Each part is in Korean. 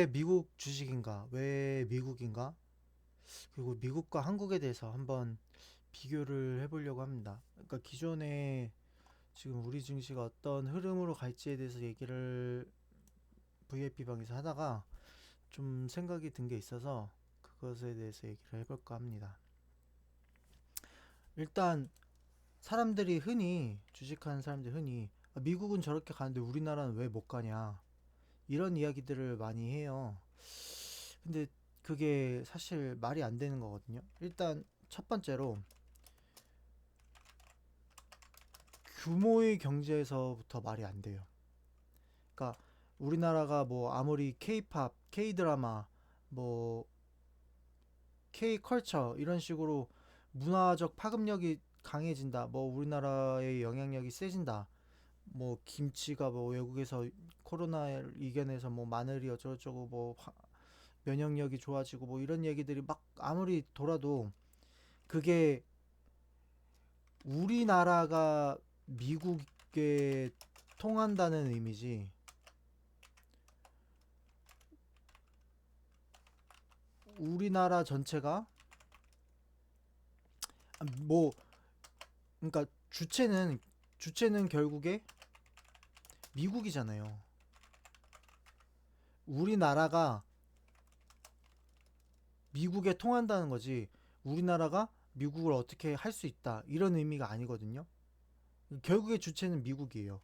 왜 미국 주식인가? 왜 미국인가? 그리고 미국과 한국에 대해서 한번 비교를 해보려고 합니다. 그러니까 기존에 지금 우리 증시가 어떤 흐름으로 갈지에 대해서 얘기를 VIP 방에서 하다가 좀 생각이 든 게 있어서 그것에 대해서 얘기를 해볼까 합니다. 일단 사람들이 흔히 주식하는 사람들이 흔히 미국은 저렇게 가는데 우리나라는 왜 못 가냐 이런 이야기들을 많이 해요. 근데 그게 사실 말이 안 되는 거거든요. 일단 첫 번째로 규모의 경제에서부터 말이 안 돼요. 그러니까 우리나라가 뭐 아무리 K-팝, K-드라마, 뭐 K-컬처 이런 식으로 문화적 파급력이 강해진다. 뭐 우리나라의 영향력이 세진다. 뭐 김치가 뭐 외국에서 코로나를 이겨내서 뭐 마늘이 어쩌고저쩌고 뭐 면역력이 좋아지고 뭐 이런 얘기들이 막 아무리 돌아도 그게 우리나라가 미국에 통한다는 의미지 우리나라 전체가 뭐 그러니까 주체는 결국에 미국이잖아요. 우리나라가 미국에 통한다는 거지 우리나라가 미국을 어떻게 할 수 있다 이런 의미가 아니거든요. 결국에 주체는 미국이에요.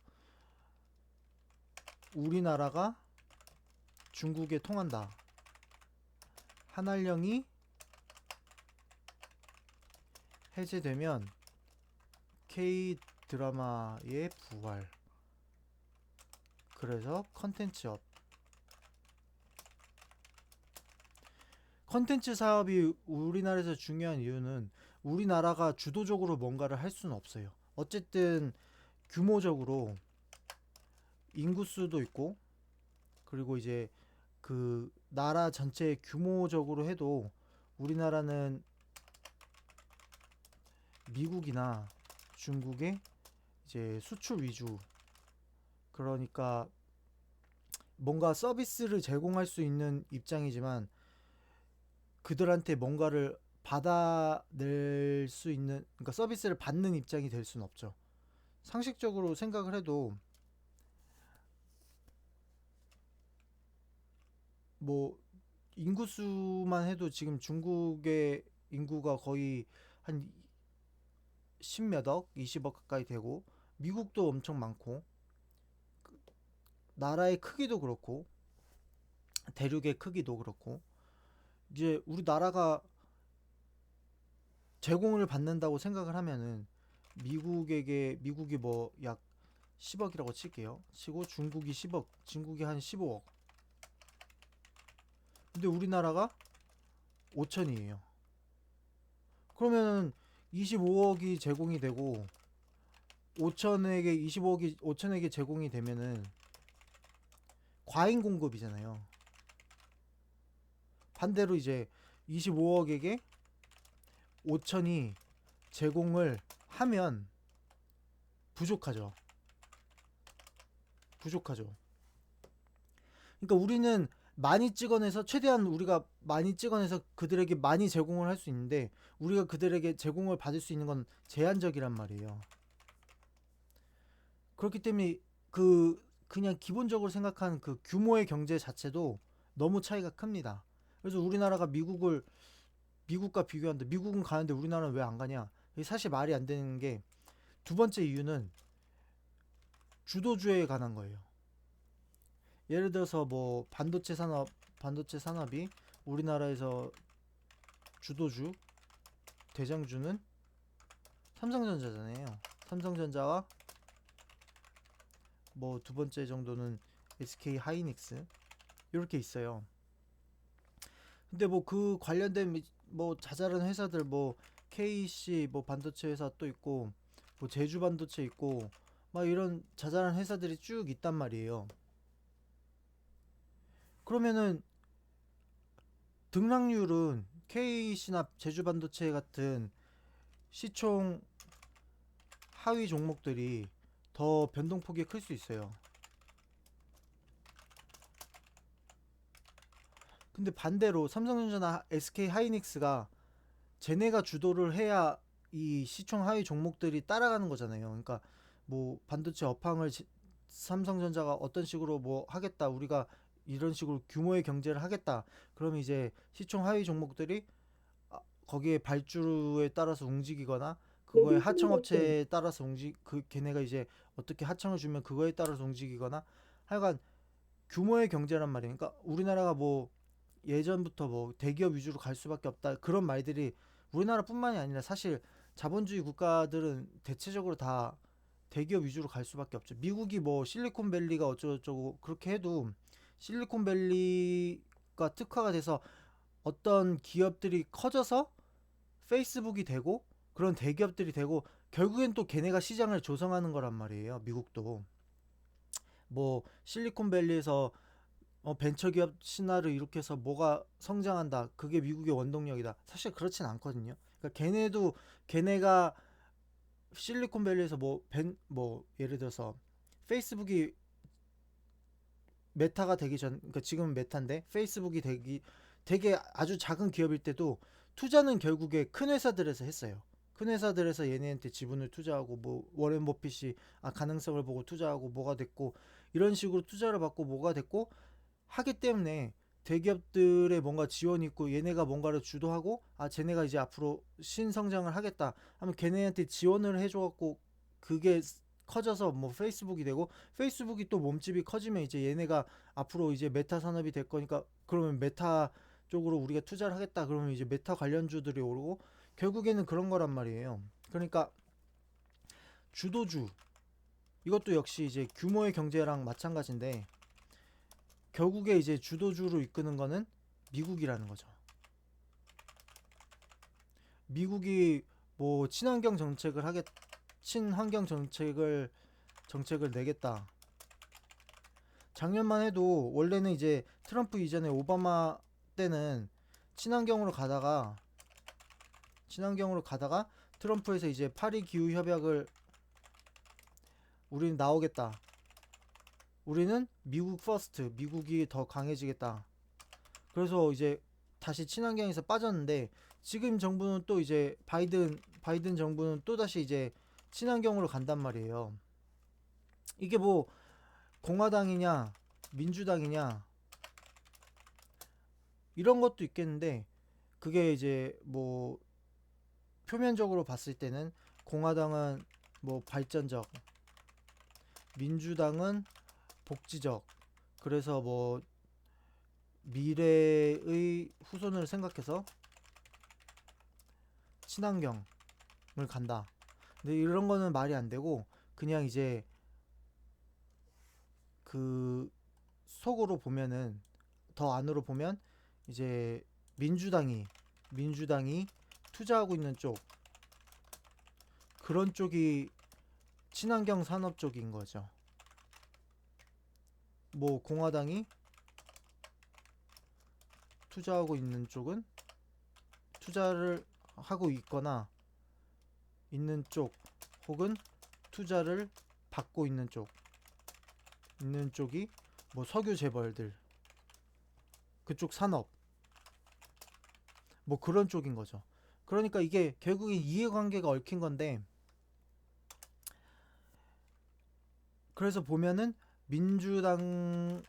우리나라가 중국에 통한다. 한알령이 해제되면 K 드라마의 부활. 그래서 컨텐츠업. 컨텐츠 사업이 우리나라에서 중요한 이유는 우리나라가 주도적으로 뭔가를 할 수는 없어요. 어쨌든 규모적으로 인구수도 있고 그리고 이제 그 나라 전체 규모적으로 해도 우리나라는 미국이나 중국의 이제 수출 위주 그러니까 뭔가 서비스를 제공할 수 있는 입장이지만 그들한테 뭔가를 받아낼 수 있는 그러니까 서비스를 받는 입장이 될 수는 없죠. 상식적으로 생각을 해도 뭐 인구수만 해도 지금 중국의 인구가 거의 한 10몇 억, 20억 가까이 되고 미국도 엄청 많고 나라의 크기도 그렇고 대륙의 크기도 그렇고 이제 우리나라가 제공을 받는다고 생각을 하면은 미국이 뭐 약 10억이라고 칠게요. 치고 중국이 10억, 중국이 한 15억. 근데 우리나라가 5천이에요. 그러면은 25억이 제공이 되고 5천에게 25억이 5천에게 제공이 되면은 과잉 공급이잖아요. 반대로 이제 25억에게 5천이 제공을 하면 부족하죠. 부족하죠. 그러니까 우리는 많이 찍어내서 최대한 우리가 많이 찍어내서 그들에게 많이 제공을 할 수 있는데 우리가 그들에게 제공을 받을 수 있는 건 제한적이란 말이에요. 그렇기 때문에 그냥 기본적으로 생각하는 그 규모의 경제 자체도 너무 차이가 큽니다. 그래서 우리나라가 미국과 비교하는데 미국은 가는데 우리나라는 왜 안 가냐? 이게 사실 말이 안 되는 게 두 번째 이유는 주도주에 관한 거예요. 예를 들어서 뭐 반도체 산업이 우리나라에서 주도주, 대장주는 삼성전자잖아요. 삼성전자와 뭐 두 번째 정도는 SK 하이닉스 이렇게 있어요. 근데 뭐 그 관련된 뭐 자잘한 회사들 뭐 KC 뭐 반도체 회사 또 있고 뭐 제주 반도체 있고 막 이런 자잘한 회사들이 쭉 있단 말이에요. 그러면은 등락률은 KC나 제주 반도체 같은 시총 하위 종목들이 더 변동폭이 클 수 있어요. 근데 반대로 삼성전자나 SK 하이닉스가 쟤네가 주도를 해야 이 시총 하위 종목들이 따라가는 거잖아요. 그러니까 뭐 반도체 업황을 삼성전자가 어떤 식으로 뭐 하겠다, 우리가 이런 식으로 규모의 경제를 하겠다, 그러면 이제 시총 하위 종목들이 거기에 발주에 따라서 움직이거나 그거에 하청업체에 따라서 걔네가 이제 어떻게 하청을 주면 그거에 따라서 움직이거나, 하여간 규모의 경제란 말이에요. 그러니까 우리나라가 뭐 예전부터 뭐 대기업 위주로 갈 수밖에 없다, 그런 말들이 우리나라뿐만이 아니라 사실 자본주의 국가들은 대체적으로 다 대기업 위주로 갈 수밖에 없죠. 미국이 뭐 실리콘밸리가 어쩌고저쩌고 그렇게 해도 실리콘밸리가 특화가 돼서 어떤 기업들이 커져서 페이스북이 되고 그런 대기업들이 되고, 결국엔 또 걔네가 시장을 조성하는 거란 말이에요. 미국도 뭐 실리콘밸리에서 벤처기업 신화를 일으켜서 뭐가 성장한다, 그게 미국의 원동력이다, 사실 그렇진 않거든요. 그러니까 걔네가 실리콘밸리에서 뭐 예를 들어서 페이스북이 메타가 되기 전, 그러니까 지금은 메타인데 페이스북이 되게 아주 작은 기업일 때도 투자는 결국에 큰 회사들에서 했어요. 큰 회사들에서 얘네한테 지분을 투자하고 뭐 워렌 버핏이 가능성을 보고 투자하고 뭐가 됐고, 이런 식으로 투자를 받고 뭐가 됐고 하기 때문에 대기업들의 뭔가 지원이 있고 얘네가 뭔가를 주도하고 쟤네가 이제 앞으로 신성장을 하겠다 하면 걔네한테 지원을 해줘갖고 그게 커져서 뭐 페이스북이 되고, 페이스북이 또 몸집이 커지면 이제 얘네가 앞으로 이제 메타 산업이 될 거니까 그러면 메타 쪽으로 우리가 투자를 하겠다 그러면 이제 메타 관련주들이 오르고, 결국에는 그런 거란 말이에요. 그러니까 주도주, 이것도 역시 이제 규모의 경제랑 마찬가지인데 결국에 이제 주도주로 이끄는 거는 미국이라는 거죠. 미국이 뭐 친환경 정책을 내겠다. 작년만 해도 원래는 이제 트럼프 이전에 오바마 때는 친환경으로 가다가 트럼프에서 이제 파리 기후 협약을 우리는 나오겠다. 우리는 미국 퍼스트, 미국이 더 강해지겠다. 그래서 이제 다시 친환경에서 빠졌는데 지금 정부는 또 이제 바이든 정부는 또 다시 이제 친환경으로 간단 말이에요. 이게 뭐 공화당이냐 민주당이냐 이런 것도 있겠는데, 그게 이제 뭐 표면적으로 봤을 때는 공화당은 뭐 발전적, 민주당은 복지적, 그래서 뭐 미래의 후손을 생각해서 친환경을 간다. 근데 이런 거는 말이 안 되고, 그냥 이제 그 속으로 보면은, 더 안으로 보면 이제 민주당이 투자하고 있는 쪽, 그런 쪽이 친환경 산업 쪽인 거죠. 뭐 공화당이 투자하고 있는 쪽은, 투자를 하고 있거나 있는 쪽, 혹은 투자를 받고 있는 쪽이 뭐 석유 재벌들, 그쪽 산업, 뭐 그런 쪽인 거죠. 그러니까 이게 결국에 이해관계가 얽힌 건데, 그래서 보면은 민주당이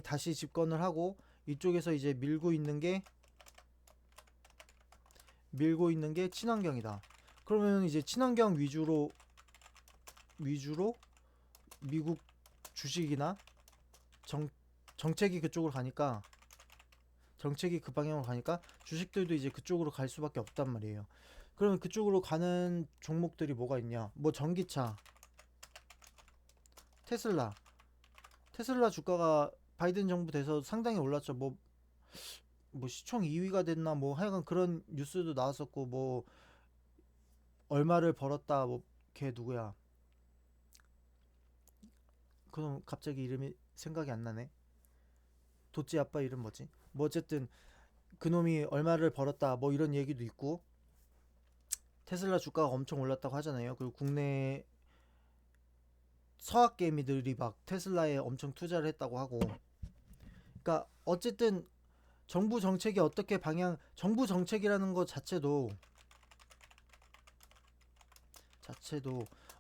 다시 집권을 하고 이쪽에서 이제 밀고 있는 게 친환경이다. 그러면 이제 친환경 위주로 미국 주식이나 정, 정책이 그쪽으로 가니까, 정책이 그 방향으로 가니까 주식들도 이제 그쪽으로 갈 수밖에 없단 말이에요. 그러면 그쪽으로 가는 종목들이 뭐가 있냐? 뭐 전기차, 테슬라. 테슬라 주가가 바이든 정부 돼서 상당히 올랐죠. 뭐 시총 2위가 됐나 뭐 하여간 그런 뉴스도 나왔었고, 뭐 얼마를 벌었다, 뭐 걔 누구야? 그럼 갑자기 이름이 생각이 안 나네. 도찌 아빠 이름 뭐지? 뭐 어쨌든 그놈이 얼마를 벌었다 뭐 이런 얘기도 있고, 테슬라 주가가 엄청 올랐다고 하잖아요. 그리고 국내 서학 개미들이 막 테슬라에 엄청 투자를 했다고 하고, 그러니까 어쨌든 정부 정책이 어떻게 정부 정책이라는 것 자체도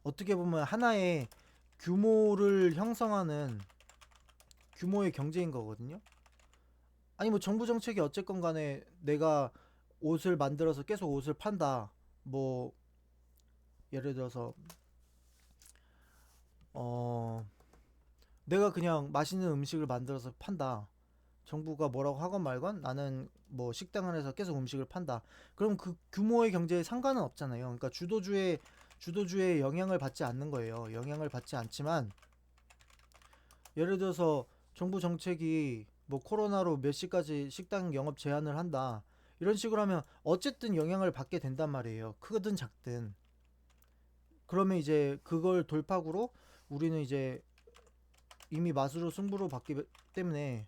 어떻게 보면 하나의 규모를 형성하는 규모의 경제인 거거든요. 아니 뭐 정부 정책이 어쨌건 간에 내가 옷을 만들어서 계속 옷을 판다. 뭐 예를 들어서 어 내가 그냥 맛있는 음식을 만들어서 판다. 정부가 뭐라고 하건 말건 나는 뭐 식당 안에서 계속 음식을 판다. 그럼 그 규모의 경제에 상관은 없잖아요. 그러니까 주도주의 영향을 받지 않는 거예요. 영향을 받지 않지만 예를 들어서 정부 정책이 뭐 코로나로 몇 시까지 식당 영업 제한을 한다. 이런 식으로 하면 어쨌든 영향을 받게 된단 말이에요. 크든 작든. 그러면 이제 그걸 돌파구로 우리는 이제 이미 맛으로 승부를 받기 때문에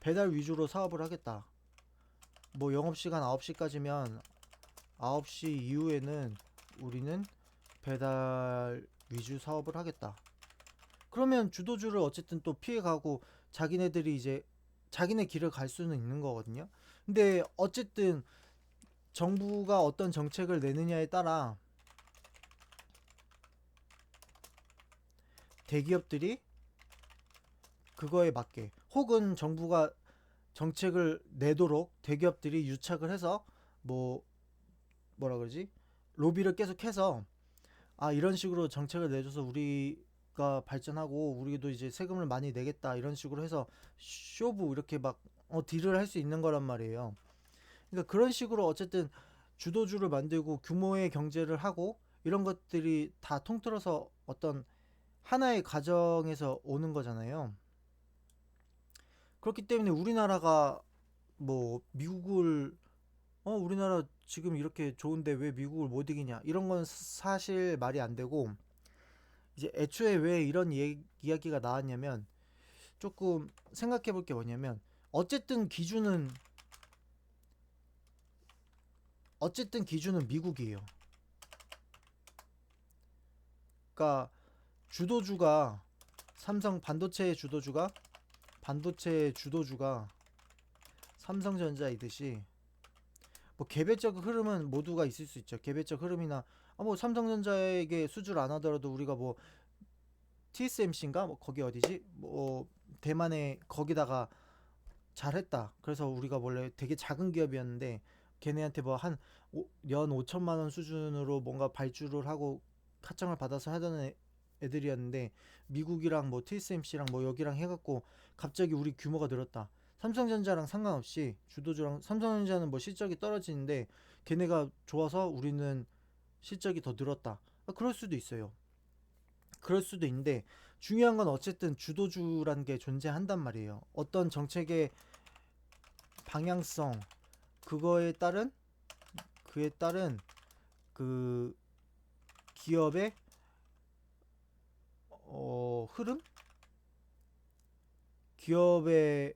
배달 위주로 사업을 하겠다. 뭐 영업시간 9시까지면 9시 이후에는 우리는 배달 위주 사업을 하겠다. 그러면 주도주를 어쨌든 또 피해가고 자기네들이 이제 자기네 길을 갈 수는 있는 거거든요. 근데 어쨌든 정부가 어떤 정책을 내느냐에 따라 대기업들이 그거에 맞게 혹은 정부가 정책을 내도록 대기업들이 유착을 해서 뭐 뭐라 그러지? 로비를 계속해서 이런 식으로 정책을 내줘서 우리가 발전하고 우리도 이제 세금을 많이 내겠다 이런 식으로 해서 쇼부 이렇게 막 딜을 할 수 있는 거란 말이에요. 그러니까 그런 식으로 어쨌든 주도주를 만들고 규모의 경제를 하고 이런 것들이 다 통틀어서 어떤 하나의 가정에서 오는 거잖아요. 그렇기 때문에 우리나라가 뭐 미국을 우리나라 지금 이렇게 좋은데 왜 미국을 못 이기냐 이런 건 사실 말이 안 되고 이제 애초에 왜 이런 이야기가 나왔냐면 조금 생각해 볼 게 뭐냐면 어쨌든 기준은 미국이에요. 그러니까 주도주가 삼성 반도체의 주도주가 삼성전자이듯이 뭐 개별적 흐름은 모두가 있을 수 있죠. 개별적 흐름이나 뭐 삼성전자에게 수주를 안 하더라도 우리가 뭐 TSMC인가 뭐 거기 어디지 뭐 대만에 거기다가 잘했다. 그래서 우리가 원래 되게 작은 기업이었는데 걔네한테 뭐 한 연 5천만 원 수준으로 뭔가 발주를 하고 하청을 받아서 하던 애들이었는데 미국이랑 뭐 TSMC랑 뭐 여기랑 해갖고 갑자기 우리 규모가 늘었다. 삼성전자랑 상관없이 주도주랑 삼성전자는 뭐 실적이 떨어지는데 걔네가 좋아서 우리는 실적이 더 늘었다. 그럴 수도 있어요. 그럴 수도 있는데 중요한 건 어쨌든 주도주라는 게 존재한단 말이에요. 어떤 정책의 방향성 그거에 따른 그에 따른 그 기업의 흐름, 기업의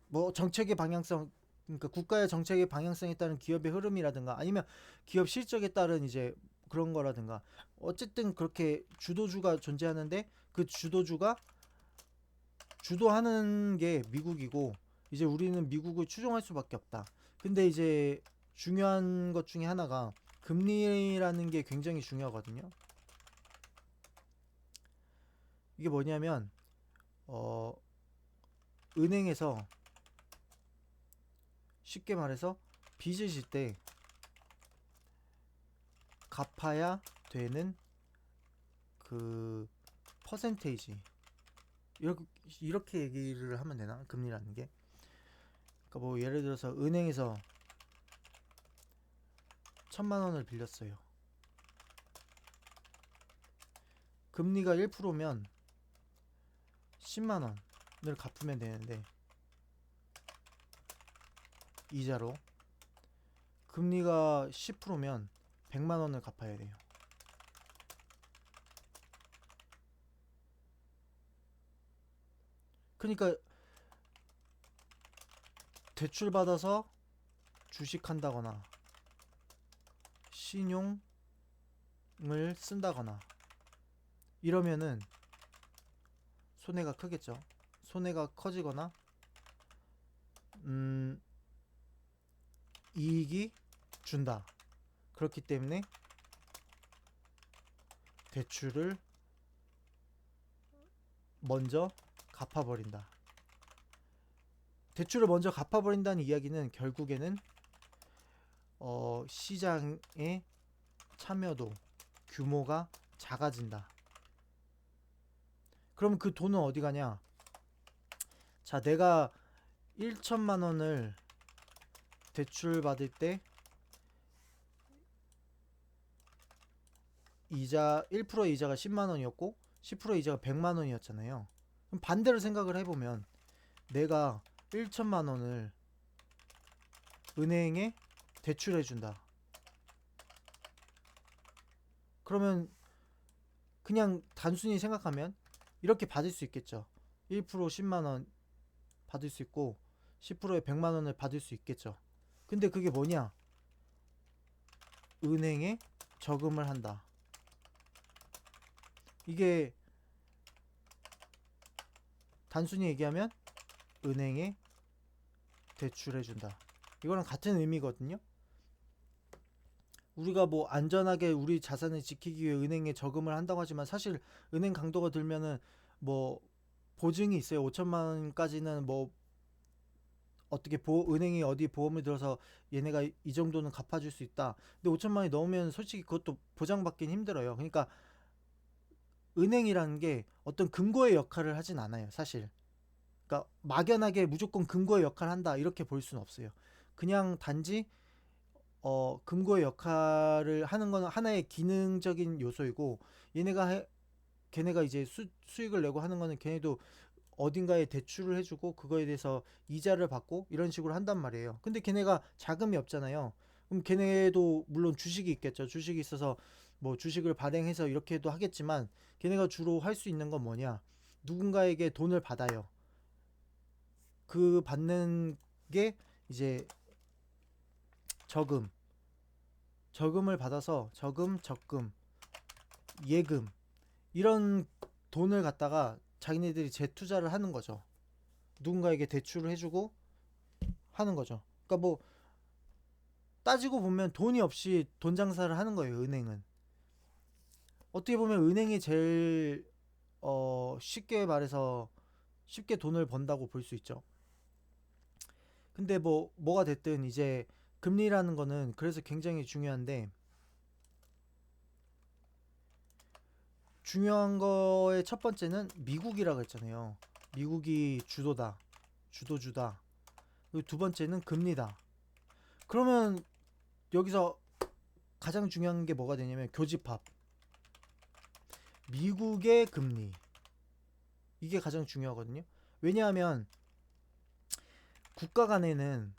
뭐 정책의 방향성, 그러니까 국가의 정책의 방향성에 따른 기업의 흐름이라든가 아니면 기업 실적에 따른 이제 그런 거라든가 어쨌든 그렇게 주도주가 존재하는데 그 주도주가 주도하는 게 미국이고 이제 우리는 미국을 추종할 수밖에 없다. 근데 이제 중요한 것 중에 하나가 금리라는 게 굉장히 중요하거든요. 이게 뭐냐면 어, 은행에서 쉽게 말해서 빚을 질 때 갚아야 되는 그 퍼센테이지 이렇게, 이렇게 얘기를 하면 되나? 금리라는 게 그러니까 뭐 예를 들어서 은행에서 1,000만 원을 빌렸어요. 금리가 1%면 10만원을 갚으면 되는데 이자로 금리가 10%면 100만원을 갚아야 돼요. 그러니까 대출 받아서 주식한다거나 신용을 쓴다거나 이러면은 손해가 크겠죠. 손해가 커지거나 이익이 준다. 그렇기 때문에 대출을 먼저 갚아버린다. 대출을 먼저 갚아버린다는 이야기는 결국에는 시장의 참여도, 규모가 작아진다. 그럼 그 돈은 어디 가냐? 자, 내가 1천만 원을 대출 받을 때 이자 1% 이자가 10만 원이었고 10% 이자가 100만 원이었잖아요. 그럼 반대로 생각을 해보면 내가 1천만 원을 은행에 대출해 준다. 그러면 그냥 단순히 생각하면 이렇게 받을 수 있겠죠. 1% 10만 원 받을 수 있고 10%에 100만 원을 받을 수 있겠죠. 근데 그게 뭐냐? 은행에 저금을 한다. 이게 단순히 얘기하면 은행에 대출해 준다. 이거랑 같은 의미거든요. 우리가 뭐 안전하게 우리 자산을 지키기 위해 은행에 저금을 한다고 하지만 사실 은행 강도가 들면은 뭐 보증이 있어요. 5천만 원까지는 뭐 어떻게 은행이 어디 보험을 들어서 얘네가 이 정도는 갚아줄 수 있다. 근데 5천만 원이 넘으면 솔직히 그것도 보장받긴 힘들어요. 그러니까 은행이라는 게 어떤 금고의 역할을 하진 않아요, 사실. 그러니까 막연하게 무조건 금고의 역할을 한다 이렇게 볼 수는 없어요. 그냥 단지 금고의 역할을 하는 건 하나의 기능적인 요소이고 걔네가 이제 수익을 내고 하는 거는 걔네도 어딘가에 대출을 해주고 그거에 대해서 이자를 받고 이런 식으로 한단 말이에요. 근데 걔네가 자금이 없잖아요. 그럼 걔네도 물론 주식이 있겠죠. 주식이 있어서 뭐 주식을 발행해서 이렇게도 하겠지만 걔네가 주로 할 수 있는 건 뭐냐? 누군가에게 돈을 받아요. 그 받는 게 이제 저금을 받아서 적금, 예금 이런 돈을 갖다가 자기네들이 재투자를 하는 거죠. 누군가에게 대출을 해주고 하는 거죠. 그러니까 뭐 따지고 보면 돈이 없이 돈 장사를 하는 거예요. 은행은 어떻게 보면 은행이 제일 쉽게 말해서 쉽게 돈을 번다고 볼 수 있죠. 근데 뭐가 됐든 이제 금리라는 거는 그래서 굉장히 중요한데 중요한 거의 첫 번째는 미국이라고 했잖아요. 미국이 주도주다. 그리고 두 번째는 금리다. 그러면 여기서 가장 중요한 게 뭐가 되냐면 교집합. 미국의 금리. 이게 가장 중요하거든요. 왜냐하면 국가 간에는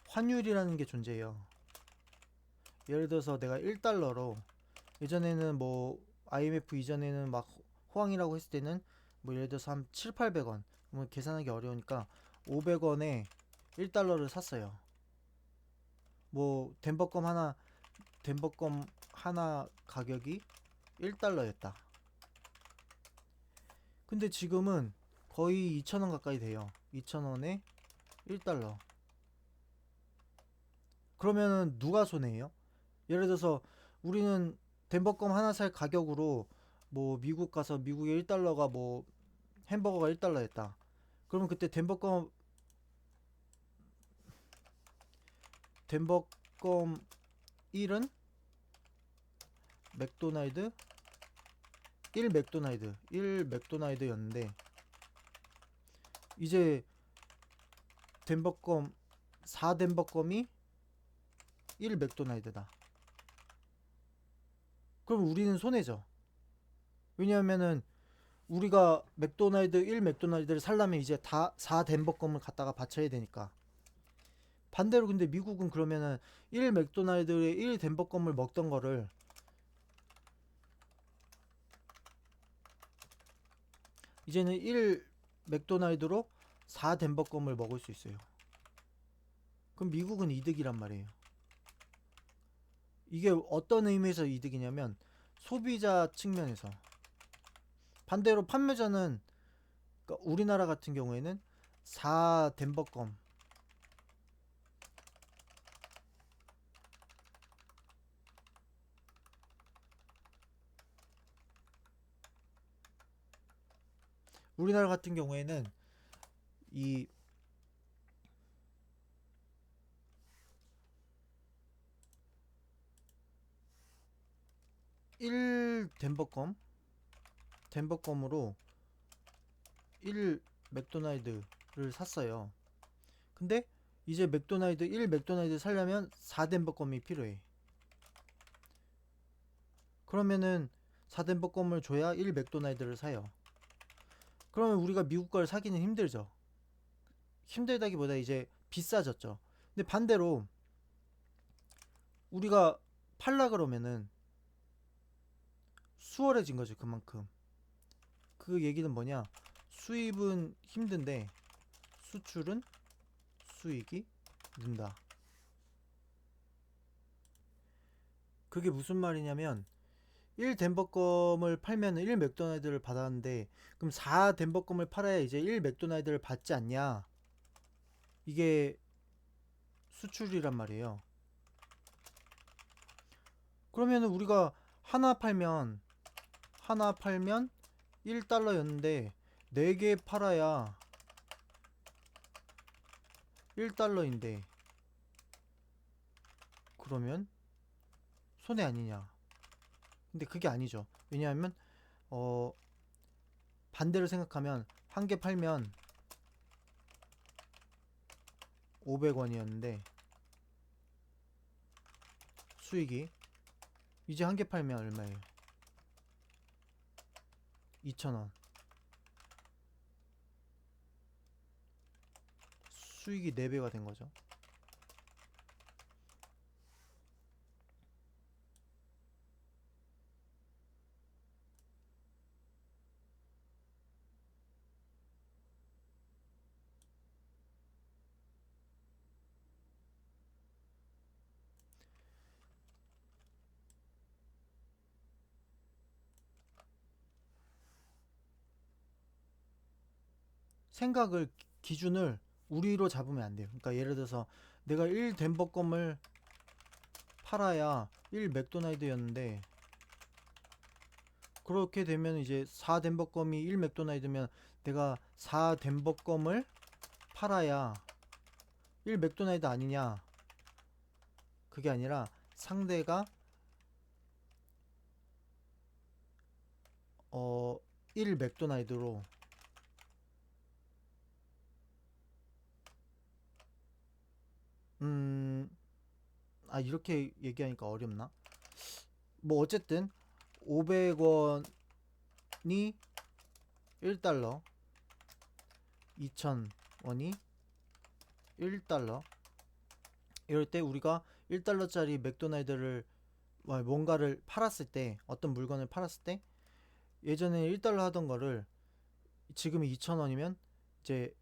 환율이라는 게 존재해요. 예를 들어서 내가 1달러로 예전에는 뭐 IMF 이전에는 막 호황이라고 했을 때는 뭐 예를 들어서 한 7, 800원 뭐 계산하기 어려우니까 500원에 1달러를 샀어요. 뭐 덴버껌 하나 가격이 1달러였다. 근데 지금은 거의 2,000원 가까이 돼요. 2,000원에 1달러. 그러면은 누가 손해예요? 예를 들어서 우리는 덴버껌 하나 살 가격으로 뭐 미국 가서 미국의 1달러가 뭐 햄버거가 1달러였다. 그러면 그때 덴버껌 1은 맥도날드 1 맥도날드였는데 이제 덴버껌 4 덴버껌이 1 맥도날드다. 그럼 우리는 손해죠. 왜냐하면은 우리가 1 맥도날드를 살려면 이제 다 4 덴버껌을 갖다가 바쳐야 되니까. 반대로 근데 미국은 그러면은 1 맥도날드에 1 덴버껌을 먹던 거를 이제는 1 맥도날드로 4 덴버껌을 먹을 수 있어요. 그럼 미국은 이득이란 말이에요. 이게 어떤 의미에서 이득이냐면 소비자 측면에서 반대로 판매자는 그러니까 우리나라 같은 경우에는 4덴버껌, 우리나라 같은 경우에는 이 1덴버껌, 덴버껌으로 1 맥도날드를 샀어요. 근데 이제 1 맥도날드 살려면 4덴버껌이 필요해. 그러면은 4덴버껌을 줘야 1 맥도날드를 사요. 그러면 우리가 미국 걸 사기는 힘들죠. 힘들다기보다 이제 비싸졌죠. 근데 반대로 우리가 팔라 그러면은 수월해진 거죠, 그만큼. 그 얘기는 뭐냐? 수입은 힘든데 수출은 수익이 는다. 그게 무슨 말이냐면 1 덴버껌을 팔면 1 맥도날드를 받았는데 그럼 4 덴버껌을 팔아야 이제 1 맥도날드를 받지 않냐? 이게 수출이란 말이에요. 그러면 우리가 하나 팔면 1달러였는데 4개 팔아야 1달러인데 그러면 손해 아니냐? 근데 그게 아니죠. 왜냐하면 어 반대로 생각하면 한 개 팔면 500원이었는데 수익이 이제 한 개 팔면 얼마예요? 2,000원. 수익이 4배가 된 거죠. 생각을 기준을 우리로 잡으면 안 돼요. 그러니까 예를 들어서 내가 1 덴버껌을 팔아야 1 맥도날드였는데 그렇게 되면 이제 4 덴버껌이 1 맥도날드면 내가 4 덴버껌을 팔아야 1 맥도날드 아니냐? 그게 아니라 상대가 1 맥도날드로 음, 이렇게 얘기하니까 어렵나? 뭐 어쨌든 500원이 1달러, 2,000원이 1달러. 이럴 때 우리가 1달러짜리 맥도날드를 뭔가를 팔았을 때 어떤 물건을 팔았을 때 예전에 1달러 하던 거를 지금 2,000원이면 이제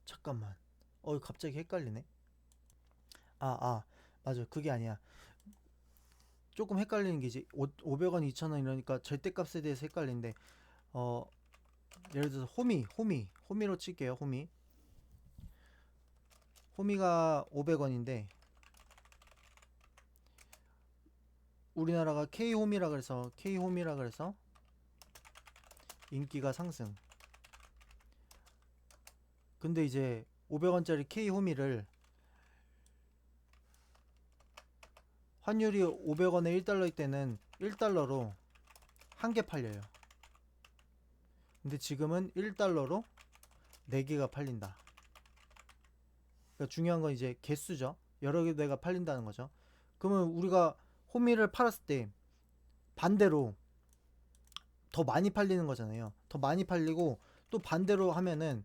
잠깐만. 갑자기 헷갈리네. 맞아. 그게 아니야. 조금 헷갈리는 게 이제 500원, 2,000원 이러니까 절대값에 대해서 헷갈리는데 어 예를 들어서 호미로 칠게요. 호미가 500원인데 우리나라가 K홈이라 그래서 인기가 상승. 근데 이제 500원짜리 K홈이를 환율이 500원에 1달러일 때는 1달러로 한 개 팔려요. 근데 지금은 1달러로 4개가 팔린다. 그러니까 중요한 건 이제 개수죠. 여러 개가 팔린다는 거죠. 그러면 우리가 호미를 팔았을 때 반대로 더 많이 팔리는 거잖아요. 더 많이 팔리고 또 반대로 하면은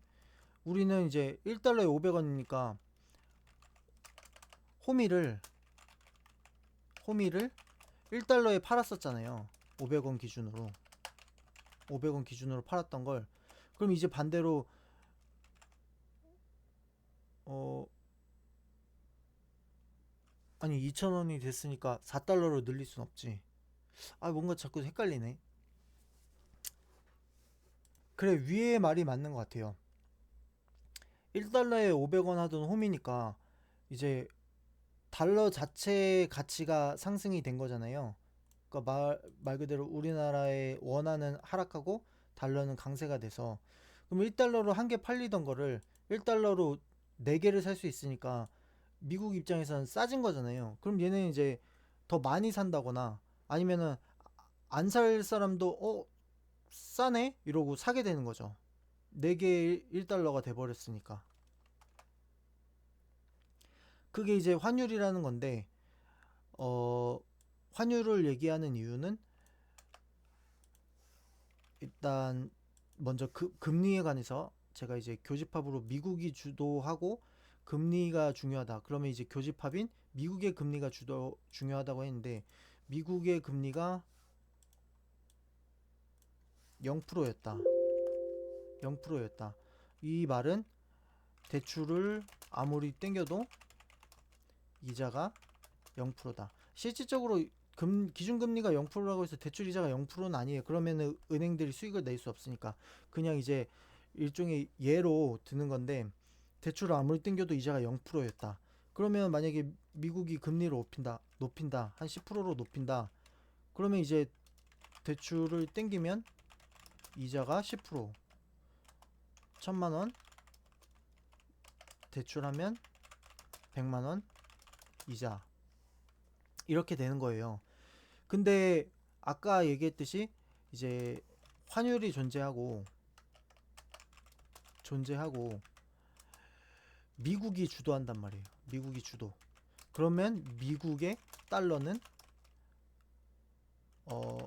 우리는 이제 1달러에 500원이니까 호미를 1달러에 팔았었잖아요. 500원 기준으로. 500원 기준으로 팔았던 걸 그럼 이제 반대로 어 아니 2,000원이 됐으니까 4달러로 늘릴 순 없지. 뭔가 자꾸 헷갈리네. 그래, 위에 말이 맞는 것 같아요. 1달러에 500원 하던 홈이니까 이제 달러 자체 가치가 상승이 된 거잖아요. 그러니까 말 그대로 우리나라의 원화는 하락하고 달러는 강세가 돼서, 그럼 1달러로 한 개 팔리던 거를 1달러로 4개를 살 수 있으니까 미국 입장에서는 싸진 거잖아요. 그럼 얘는 이제 더 많이 산다거나 아니면은 안 살 사람도 싸네? 이러고 사게 되는 거죠. 4개 1달러가 돼버렸으니까. 그게 이제 환율이라는 건데, 어, 환율을 얘기하는 이유는 일단 먼저 금리에 관해서 제가 이제 교집합으로 미국이 주도하고 금리가 중요하다. 그러면 이제 교집합인 미국의 금리가 중요하다고 했는데, 미국의 금리가 0%였다. 0%였다. 이 말은 대출을 아무리 땡겨도 이자가 0%다. 실질적으로 기준금리가 0%라고 해서 대출 이자가 0%는 아니에요. 그러면 은행들이 수익을 낼 수 없으니까 그냥 이제 일종의 예로 드는 건데, 대출을 아무리 땡겨도 이자가 0%였다. 그러면 만약에 미국이 금리를 높인다, 한 10%로 높인다. 그러면 이제 대출을 땡기면 이자가 10%, 1000만 원 대출하면 100만 원 이자, 이렇게 되는 거예요. 근데 아까 얘기했듯이 이제 환율이 존재하고 미국이 주도한단 말이에요. 미국이 주도. 그러면 미국의 달러는 어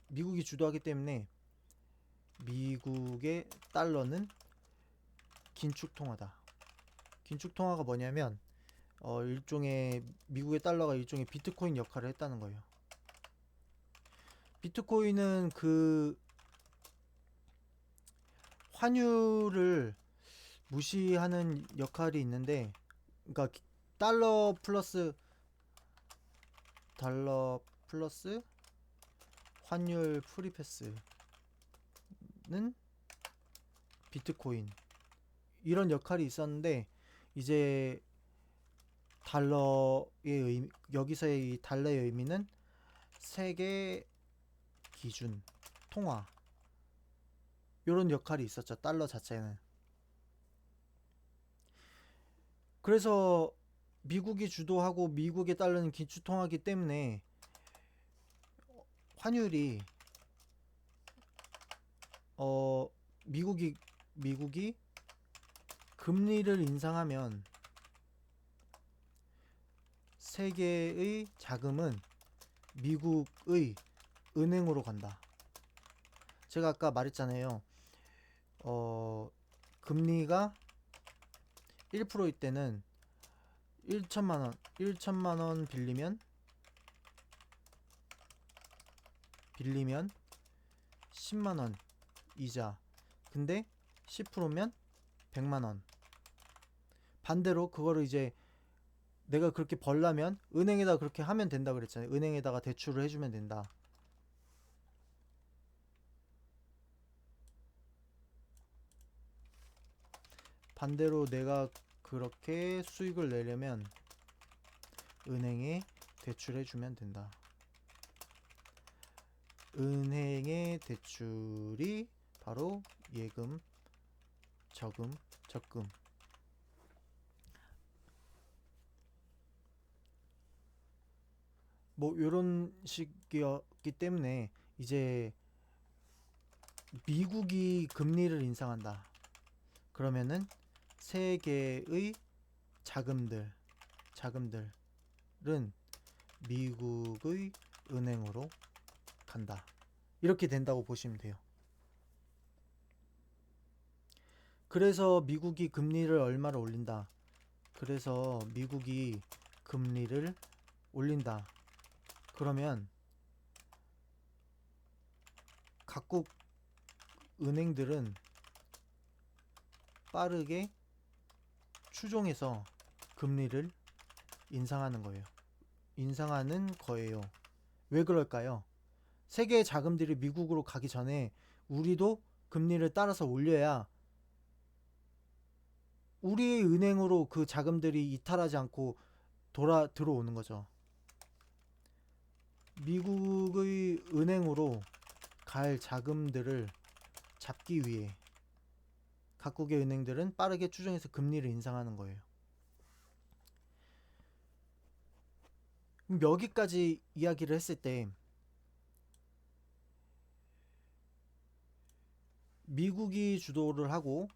미국이 주도하기 때문에 미국의 달러는 긴축통화다. 긴축통화가 뭐냐면 일종의 미국의 달러가 일종의 비트코인 역할을 했다는 거예요. 비트코인은 그 환율을 무시하는 역할이 있는데, 그러니까 달러 플러스 달러 플러스 환율 프리패스는 비트코인, 이런 역할이 있었는데, 이제 여기서의 이 달러의 의미는 세계 기준 통화, 이런 역할이 있었죠, 달러 자체는. 그래서 미국이 주도하고 미국의 달러는 긴축통화기 때문에 환율이 어 미국이 금리를 인상하면 세계의 자금은 미국의 은행으로 간다. 제가 아까 말했잖아요. 금리가 1%일 때는 1천만 원 빌리면 10만 원 이자. 근데 10%면 100만 원. 반대로 그거를 이제 내가 그렇게 벌려면 은행에다 그렇게 하면 된다 그랬잖아요. 은행에다가 대출을 해주면 된다. 반대로 내가 그렇게 수익을 내려면 은행에 대출해주면 된다. 은행의 대출이 바로 예금, 저금, 적금. 뭐 이런 식이었기 때문에 이제 미국이 금리를 인상한다. 그러면은 세계의 자금들은 미국의 은행으로 간다. 이렇게 된다고 보시면 돼요. 그래서 미국이 금리를 얼마를 올린다. 그래서 미국이 금리를 올린다. 그러면 각국 은행들은 빠르게 추종해서 금리를 인상하는 거예요. 왜 그럴까요? 세계의 자금들이 미국으로 가기 전에 우리도 금리를 따라서 올려야 우리 은행으로 그 자금들이 이탈하지 않고 들어오는 거죠. 미국의 은행으로 갈 자금들을 잡기 위해 각국의 은행들은 빠르게 추정해서 금리를 인상하는 거예요. 여기까지 이야기를 했을 때 미국이 주도를 하고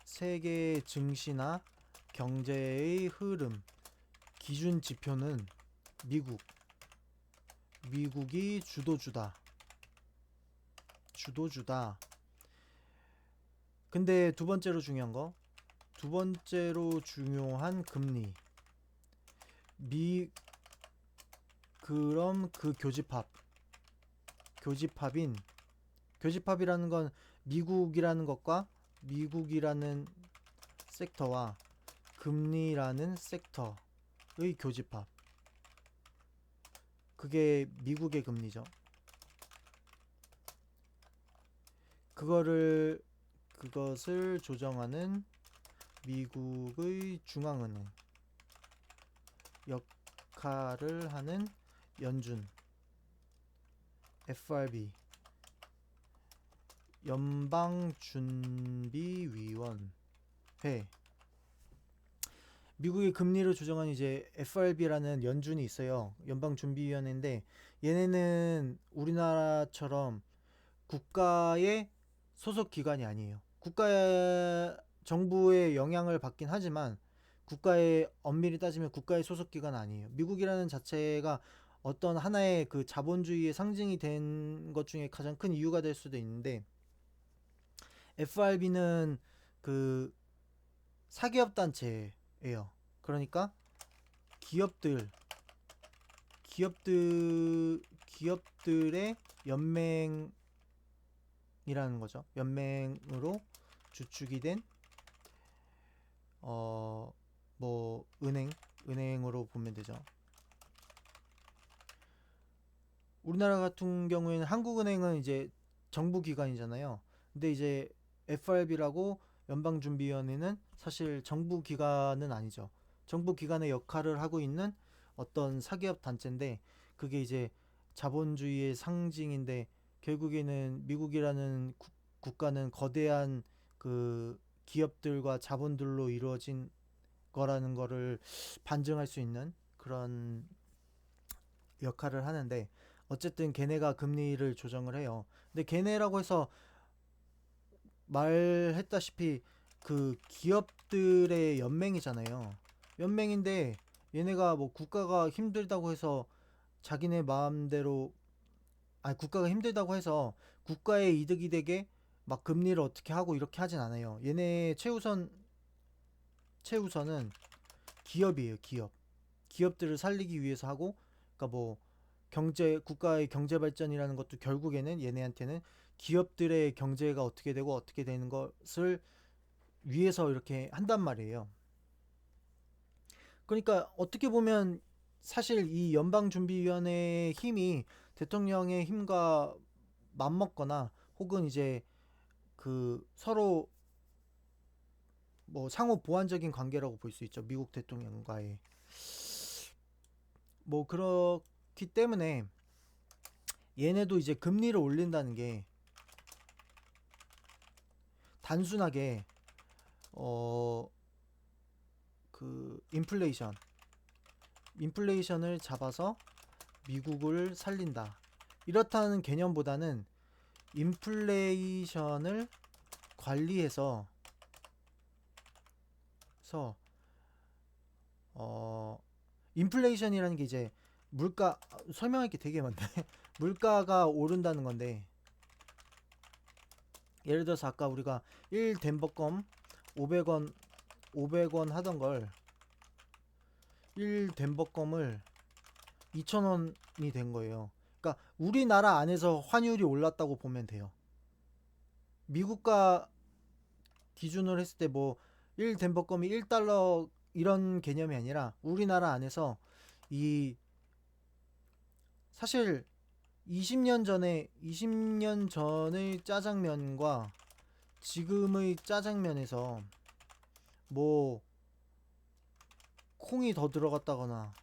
세계 증시나 경제의 흐름, 기준 지표는 미국이 주도주다. 근데 두 번째로 중요한 금리. 그럼 그 교집합이라는 건 미국이라는 것과 미국이라는 섹터와 금리라는 섹터의 교집합. 그게 미국의 금리죠. 그것을 조정하는 미국의 중앙은행 역할을 하는 연준 FRB 연방준비위원회 미국의 금리를 조정하는 이제 FRB라는 연준이 있어요. 연방준비위원회인데 얘네는 우리나라처럼 국가의 소속 기관이 아니에요. 정부의 영향을 받긴 하지만 국가의 엄밀히 따지면 국가의 소속 기관 아니에요. 미국이라는 자체가 어떤 하나의 그 자본주의의 상징이 된 것 중에 가장 큰 이유가 될 수도 있는데 FRB는 그 사기업 단체예요. 그러니까 기업들의 연맹이라는 거죠. 연맹으로 주축이 된 뭐 은행으로 보면 되죠. 우리나라 같은 경우에는 한국은행은 이제 정부 기관이잖아요. 근데 이제 FRB라고 연방준비위원회는 사실 정부 기관은 아니죠. 정부 기관의 역할을 하고 있는 어떤 사기업 단체인데 그게 이제 자본주의의 상징인데 결국에는 미국이라는 국가는 거대한 그 기업들과 자본들로 이루어진 거라는 거를 반증할 수 있는 그런 역할을 하는데 어쨌든 걔네가 금리를 조정을 해요. 근데 걔네라고 해서 말했다시피 그 기업들의 연맹이잖아요. 연맹인데 얘네가 뭐 국가가 힘들다고 해서 자기네 마음대로 국가가 힘들다고 해서 국가의 이득이 되게 막 금리를 어떻게 하고 이렇게 하진 않아요. 얘네 최우선은 기업이에요. 기업들을 살리기 위해서 하고 그러니까 뭐 국가의 경제 발전이라는 것도 결국에는 얘네한테는 기업들의 경제가 어떻게 되고 어떻게 되는 것을 위해서 이렇게 한단 말이에요. 그러니까 어떻게 보면 사실 이 연방준비위원회의 힘이 대통령의 힘과 맞먹거나 혹은 이제 그 서로 뭐 상호 보완적인 관계라고 볼 수 있죠. 미국 대통령과의 뭐 그렇기 때문에 얘네도 이제 금리를 올린다는 게 단순하게 그 인플레이션을 잡아서 미국을 살린다 이렇다는 개념보다는 인플레이션을 관리해서 인플레이션이라는 게 이제 물가 설명할 게 되게 많네. 물가가 오른다는 건데 예를 들어서 아까 우리가 1 덴버껌 500원 하던 걸 1 덴버껌을 2,000원이 된 거예요. 그러니까 우리나라 안에서 환율이 올랐다고 보면 돼요. 미국과 기준으로 했을 때 뭐 1 덴버껌이 1달러 이런 개념이 아니라 우리나라 안에서 사실 20년 전의 짜장면과 지금의 짜장면에서 뭐 콩이 더 들어갔다거나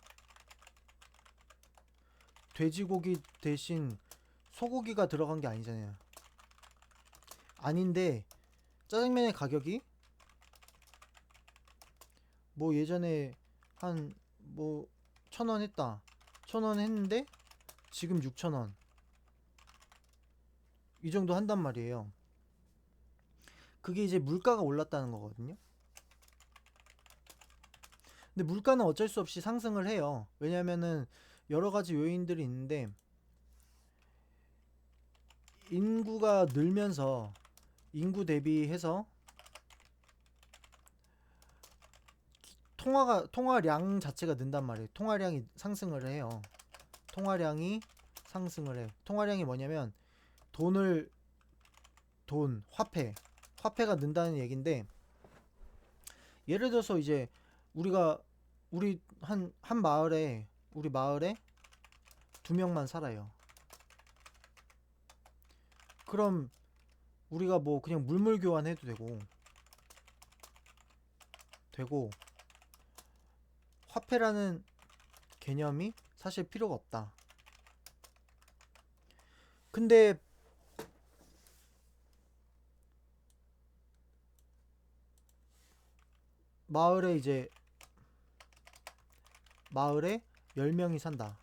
돼지고기 대신 소고기가 들어간 게 아니잖아요. 아닌데 짜장면의 가격이 뭐 예전에 한 뭐 1,000원 했다. 1,000원 했는데 지금 6,000원. 이 정도 한단 말이에요. 그게 이제 물가가 올랐다는 거거든요. 근데 물가는 어쩔 수 없이 상승을 해요. 왜냐면은 여러 가지 요인들이 있는데 인구가 늘면서 인구 대비해서 통화량 자체가 는단 말이에요. 통화량이 상승을 해요. 통화량이 상승을 해. 통화량이 뭐냐면 화폐가 는다는 얘긴데, 예를 들어서 이제 우리 한 마을에 우리 마을에 2명만 살아요. 그럼 우리가 뭐 그냥 물물 교환해도 되고 화폐라는 개념이 사실 필요가 없다. 근데 마을에 이제 마을에 10명이 산다.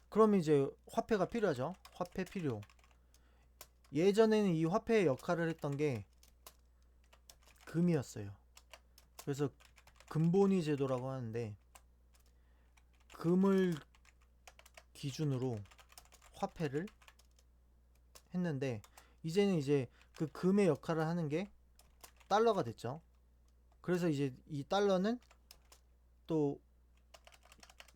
그러면 이제 화폐가 필요하죠. 화폐 필요. 예전에는 이 화폐의 역할을 했던 게 금이었어요. 그래서 금본위 제도라고 하는데, 금을 기준으로 화폐를 했는데, 이제는 이제 그 금의 역할을 하는 게 달러가 됐죠. 그래서 이제 이 달러는 또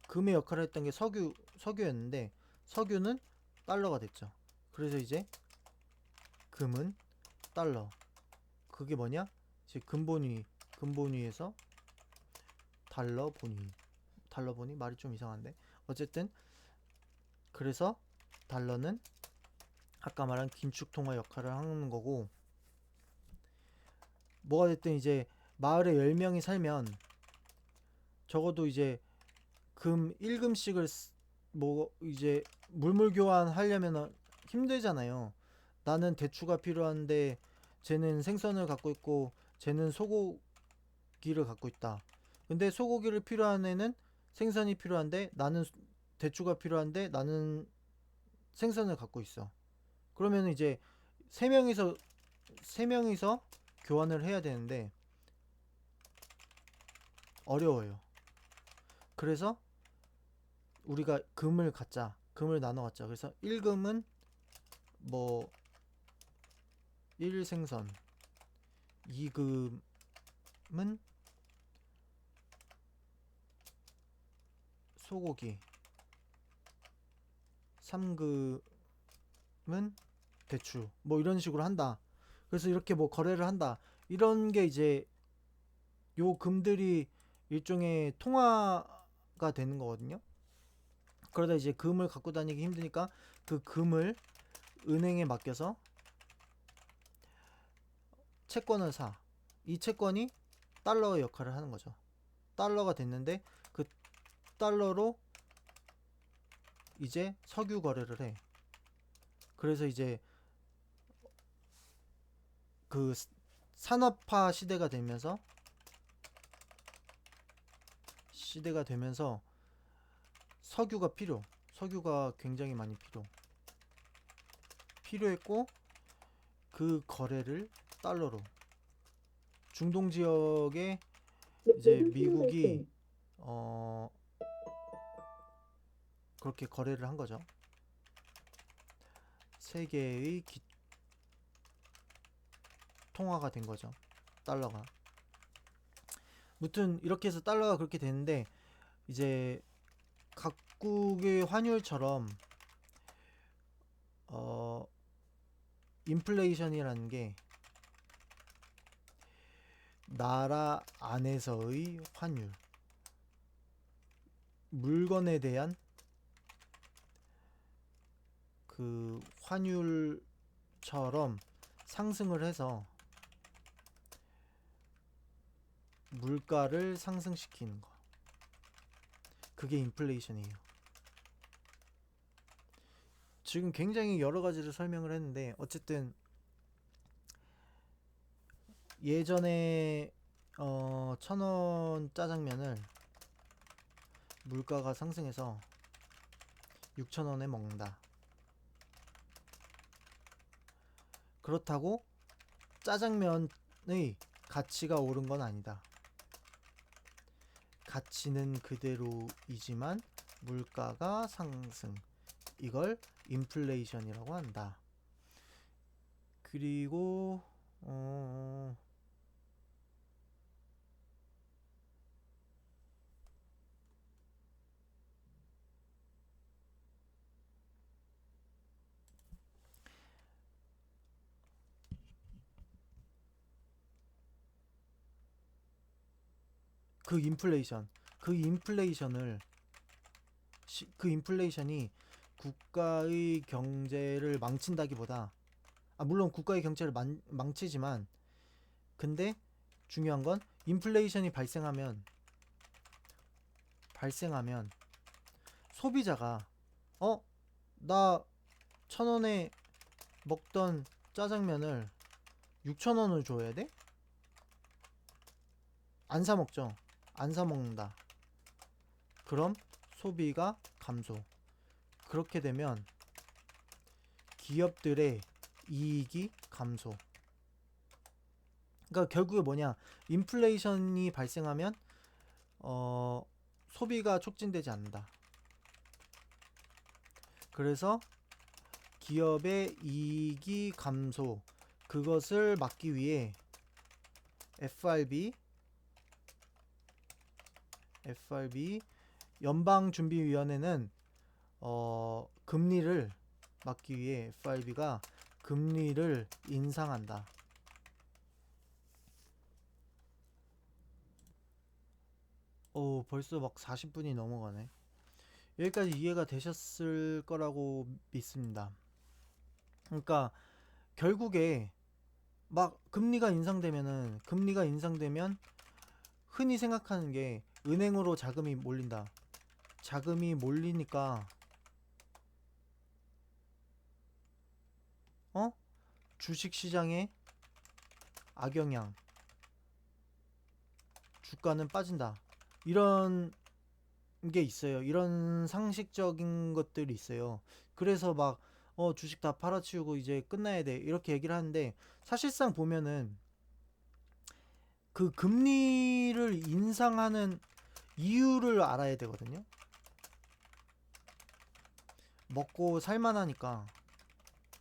금의 역할을 했던 게 석유였는데, 석유는 달러가 됐죠. 그래서 이제 금은 달러. 그게 뭐냐? 이제 금본위에서 달러본위 말이 좀 이상한데, 어쨌든 그래서 달러는 아까 말한 긴축통화 역할을 하는 거고, 뭐가 됐든 이제 마을에 10명이 살면 적어도 이제 금 1금씩을 뭐 이제 물물 교환하려면 힘들잖아요. 나는 대추가 필요한데 쟤는 생선을 갖고 있고 쟤는 소고기를 갖고 있다. 근데 소고기를 필요한 애는 생선이 필요한데 나는 대추가 필요한데 나는 생선을 갖고 있어. 그러면 이제 세 명이서 교환을 해야 되는데 어려워요. 그래서 우리가 금을 나눠 갖자. 그래서 1금은 뭐 1생선, 2금은 소고기, 3금은 대추, 뭐 이런 식으로 한다. 그래서 이렇게 뭐 거래를 한다. 이런 게 이제 요 금들이 일종의 통화가 되는 거거든요. 그러다 이제 금을 갖고 다니기 힘드니까 그 금을 은행에 맡겨서 채권을 사. 이 채권이 달러의 역할을 하는 거죠. 달러가 됐는데 그 달러로 이제 석유 거래를 해. 그래서 이제 그 산업화 시대가 되면서 석유가 굉장히 많이 필요했고, 그 거래를 달러로 중동 지역에 이제 미국이 그렇게 거래를 한 거죠. 세계의 통화가 된 거죠. 달러가. 무튼 이렇게 해서 달러가 그렇게 되는데, 이제 각국의 환율처럼 인플레이션이라는 게 나라 안에서의 환율, 물건에 대한 그 환율처럼 상승을 해서 물가를 상승시키는 거. 그게 인플레이션이에요. 지금 굉장히 여러 가지를 설명을 했는데 어쨌든 예전에 1,000원 짜장면을 물가가 상승해서 6,000원에 먹는다. 그렇다고 짜장면의 가치가 오른 건 아니다. 가치는 그대로이지만 물가가 상승. 이걸 인플레이션이라고 한다. 그리고 그 인플레이션이 국가의 경제를 망친다기보다 물론 국가의 경제를 망치지만 근데 중요한 건 인플레이션이 발생하면 소비자가 나 1,000원에 먹던 짜장면을 6,000원을 줘야 돼? 안 사 먹죠. 안 사 먹는다. 그럼 소비가 감소. 그렇게 되면 기업들의 이익이 감소. 그러니까 결국에 뭐냐? 인플레이션이 발생하면 소비가 촉진되지 않는다. 그래서 기업의 이익이 감소. 그것을 막기 위해 FRB 연방준비위원회는 금리를 막기 위해 FRB가 금리를 인상한다. 벌써 막 40분이 넘어가네. 여기까지 이해가 되셨을 거라고 믿습니다. 그러니까 결국에 막 금리가 인상되면 흔히 생각하는 게 은행으로 자금이 몰린다. 자금이 몰리니까 주식시장에 악영향, 주가는 빠진다. 이런 게 있어요. 이런 상식적인 것들이 있어요. 그래서 막 주식 다 팔아치우고 이제 끝나야 돼. 이렇게 얘기를 하는데 사실상 보면은 그 금리를 인상하는 이유를 알아야 되거든요. 먹고 살만하니까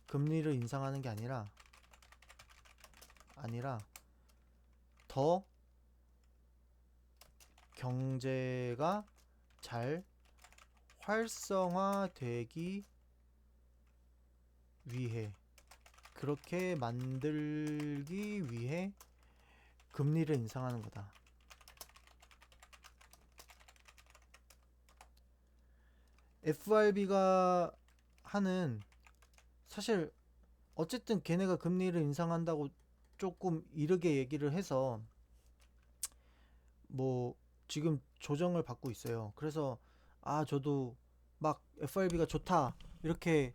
금리를 인상하는 게 아니라 더 경제가 잘 활성화되기 위해 그렇게 만들기 위해 금리를 인상하는 거다. FRB가 하는 사실 어쨌든 걔네가 금리를 인상한다고 조금 이르게 얘기를 해서 뭐 지금 조정을 받고 있어요. 그래서 저도 막 FRB가 좋다 이렇게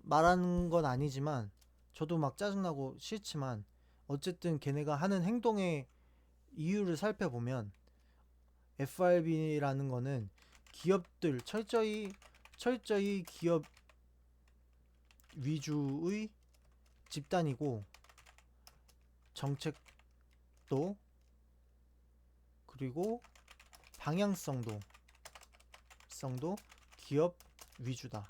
말하는 건 아니지만 저도 막 짜증나고 싫지만 어쨌든 걔네가 하는 행동의 이유를 살펴보면 FRB라는 거는 기업들 철저히 기업 위주의 집단이고 정책도 그리고 방향성도 기업 위주다.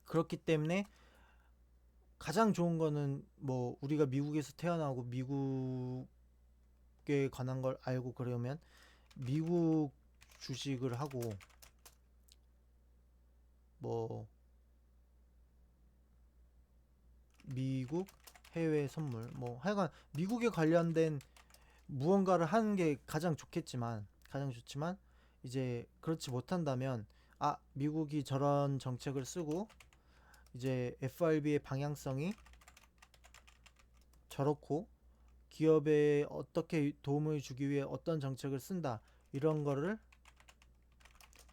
그렇기 때문에 가장 좋은 거는 뭐 우리가 미국에서 태어나고 미국에 관한 걸 알고 그러면 미국 주식을 하고 뭐 미국 해외 선물 뭐 하여간 미국에 관련된 무언가를 하는 게 가장 좋지만 이제 그렇지 못한다면 미국이 저런 정책을 쓰고 이제 FRB의 방향성이 저렇고 기업에 어떻게 도움을 주기 위해 어떤 정책을 쓴다 이런 거를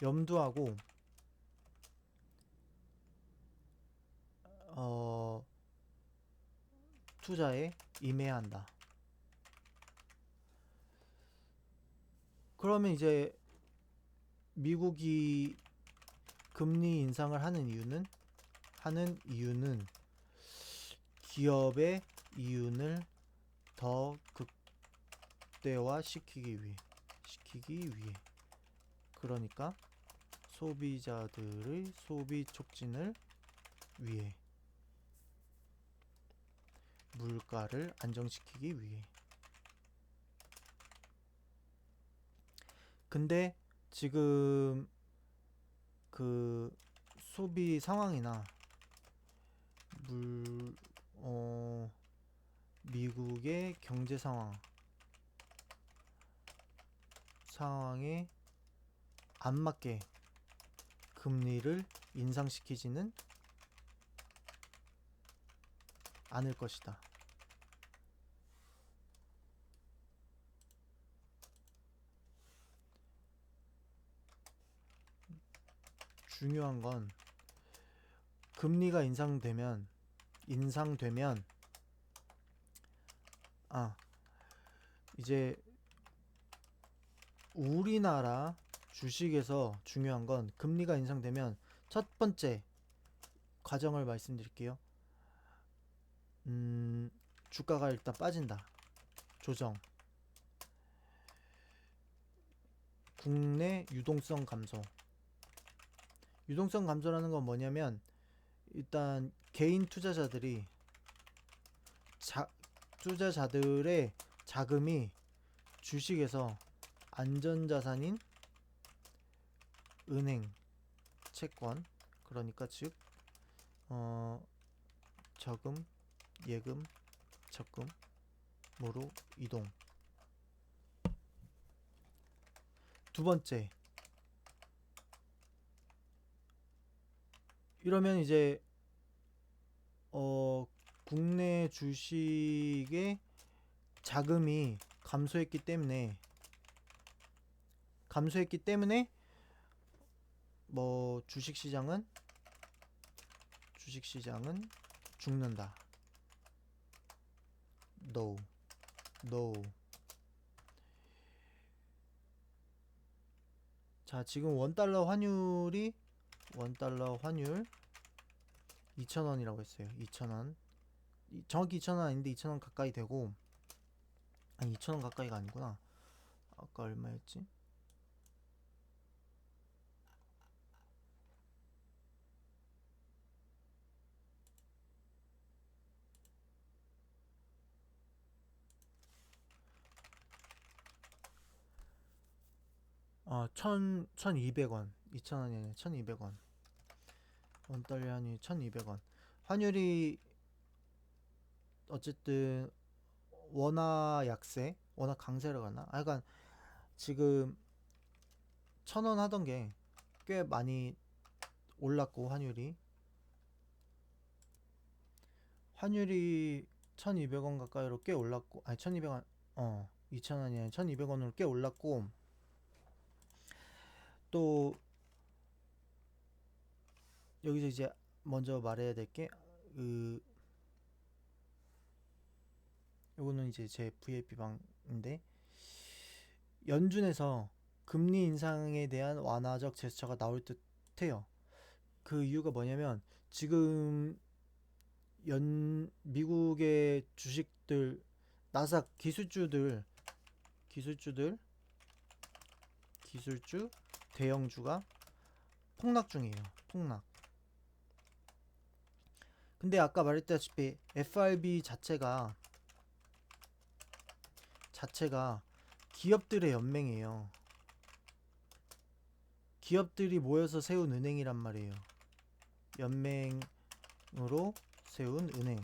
염두하고 어, 투자에 임해야 한다. 그러면 이제 미국이 금리 인상을 하는 이유는 기업의 이윤을 더 극대화시키기 위해 그러니까 소비자들의 소비 촉진을 위해 물가를 안정시키기 위해. 근데 지금 그 소비 상황이나 물 미국의 경제 상황에 안 맞게 금리를 인상시키지는 않을 것이다. 중요한 건 금리가 인상되면 이제 우리나라 주식에서 중요한 건 금리가 인상되면 첫 번째 과정을 말씀드릴게요. 주가가 일단 빠진다. 조정. 국내 유동성 감소. 유동성 감소라는 건 뭐냐면 일단 개인 투자자들의 자금이 주식에서 안전자산인 은행, 채권, 그러니까 즉 저금, 예금, 적금으로 이동. 두 번째, 이러면 이제 국내 주식의 자금이 감소했기 때문에 뭐 주식시장은 죽는다. No. 자, 지금 원달러 환율 2,000원이라고 했어요. 2,000원. 정확히 2,000원 아닌데 2,000원 가까이 되고, 아니 2,000원 가까이가 아니구나. 아까 얼마였지? 어, 1,200원. 2,000원이 아니라 1,200원. 원달러 환율 1,200원. 환율이 어쨌든 원화 강세를 가나? 그러니까 지금 1,000원 하던 게 꽤 많이 올랐고 환율이 1,200원 가까이로 꽤 올랐고, 아니 1,200원 2,000원이 아니라 1,200원으로 꽤 올랐고, 또 여기서 이제 먼저 말해야 될 게 요거는 이제 제 VIP 방인데, 연준에서 금리 인상에 대한 완화적 제스처가 나올 듯해요. 그 이유가 뭐냐면 지금 미국의 주식들, 나스닥 기술주 대형주가 폭락 중이에요. 폭락. 근데 아까 말했다시피 FRB 자체가 기업들의 연맹이에요. 기업들이 모여서 세운 은행이란 말이에요. 연맹으로 세운 은행.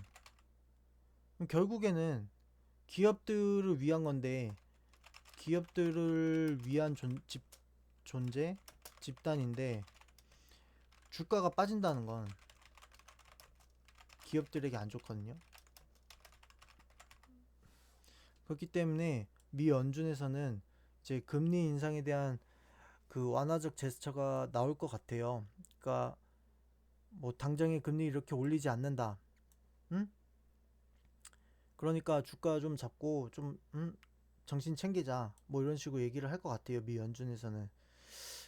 결국에는 기업들을 위한 건데, 기업들을 위한 집단인데 주가가 빠진다는 건 기업들에게 안 좋거든요. 그렇기 때문에 미 연준에서는 이제 금리 인상에 대한 그 완화적 제스처가 나올 것 같아요. 그러니까 뭐 당장에 금리 이렇게 올리지 않는다. 응? 그러니까 주가 좀 잡고 좀 정신 챙기자. 뭐 이런 식으로 얘기를 할 것 같아요. 미 연준에서는.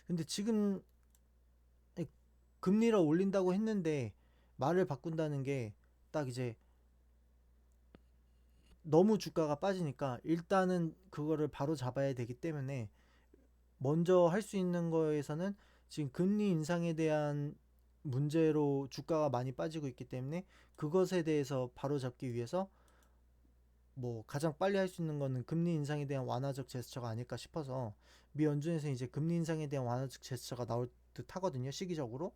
근데 지금 금리를 올린다고 했는데 말을 바꾼다는 게 딱 이제 너무 주가가 빠지니까 일단은 그거를 바로 잡아야 되기 때문에 먼저 할 수 있는 거에서는 지금 금리 인상에 대한 문제로 주가가 많이 빠지고 있기 때문에 그것에 대해서 바로 잡기 위해서 뭐 가장 빨리 할 수 있는 거는 금리 인상에 대한 완화적 제스처가 아닐까 싶어서 미 연준에서 이제 금리 인상에 대한 완화적 제스처가 나올 듯 하거든요. 시기적으로.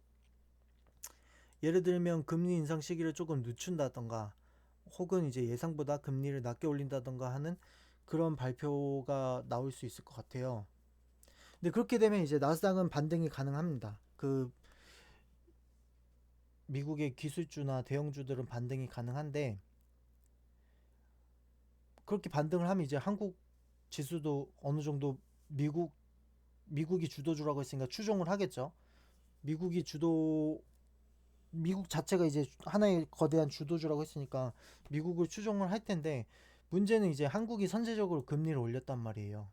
예를 들면 금리 인상 시기를 조금 늦춘다던가 혹은 이제 예상보다 금리를 낮게 올린다던가 하는 그런 발표가 나올 수 있을 것 같아요. 근데 그렇게 되면 이제 나스닥은 반등이 가능합니다. 그 미국의 기술주나 대형주들은 반등이 가능한데 그렇게 반등을 하면 이제 한국 지수도 어느 정도 미국이 주도주라고 했으니까 추종을 하겠죠. 미국이 주도 미국 자체가 이제 하나의 거대한 주도주라고 했으니까 미국을 추종을 할 텐데 문제는 이제 한국이 선제적으로 금리를 올렸단 말이에요.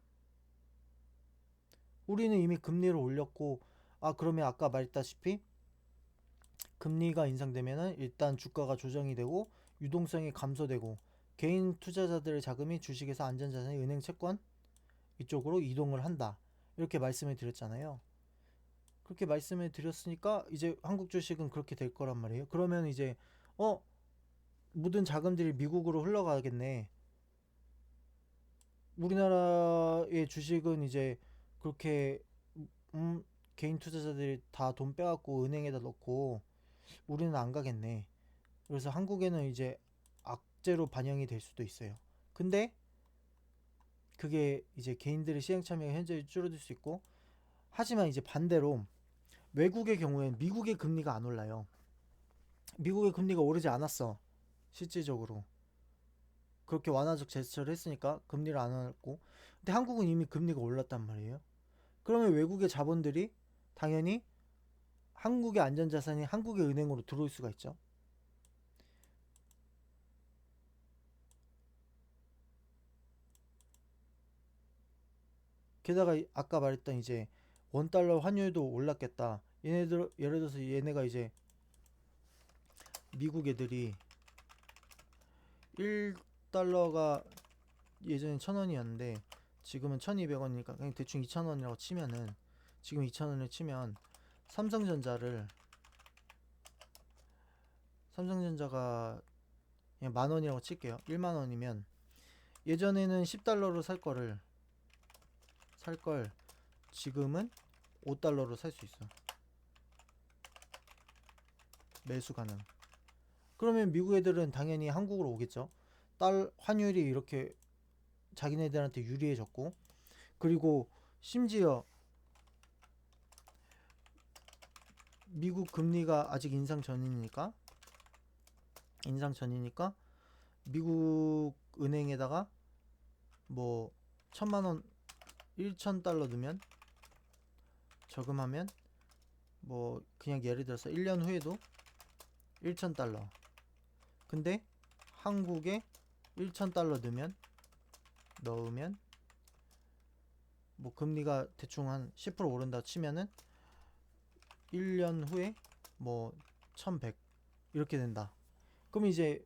우리는 이미 금리를 올렸고 그러면 아까 말했다시피 금리가 인상되면은 일단 주가가 조정이 되고 유동성이 감소되고 개인 투자자들의 자금이 주식에서 안전자산이 은행 채권 이쪽으로 이동을 한다. 이렇게 말씀을 드렸잖아요. 그렇게 말씀을 드렸으니까 이제 한국 주식은 그렇게 될 거란 말이에요. 그러면 이제 어 모든 자금들이 미국으로 흘러가겠네. 우리나라의 주식은 이제 그렇게 개인 투자자들이 다 돈 빼갖고 은행에다 넣고 우리는 안 가겠네. 그래서 한국에는 이제 악재로 반영이 될 수도 있어요. 근데 그게 이제 개인들의 시장 참여가 현저히 줄어들 수 있고 하지만 이제 반대로 외국의 경우엔 미국의 금리가 안 올라요. 미국의 금리가 오르지 않았어. 실질적으로. 그렇게 완화적 제스처를 했으니까 금리를 안 올랐고 근데 한국은 이미 금리가 올랐단 말이에요. 그러면 외국의 자본들이 당연히 한국의 안전자산이 한국의 은행으로 들어올 수가 있죠. 게다가 아까 말했던 이제 원달러 환율도 올랐겠다. 얘네들 예를 들어서 얘네가 이제 미국 애들이 1달러가 예전에 1,000원이었는데 지금은 1,200원이니까 그냥 대충 2,000원이라고 치면은 지금 2,000원을 치면 삼성전자를 삼성전자가 그냥 만 원이라고 칠게요. 1만 원이면 예전에는 10달러로 살 걸 지금은 5달러로 살 수 있어. 매수 가능. 그러면 미국 애들은 당연히 한국으로 오겠죠. 달 환율이 이렇게 자기네들한테 유리해졌고 그리고 심지어 미국 금리가 아직 인상 전이니까 미국 은행에다가 뭐 1,000만 원 1,000달러 넣으면 저금하면 뭐 그냥 예를 들어서 1년 후에도 1,000달러. 근데 한국에 1,000달러 넣으면 뭐 금리가 대충 한 10% 오른다 치면은 1년 후에 뭐 1,100 이렇게 된다. 그럼 이제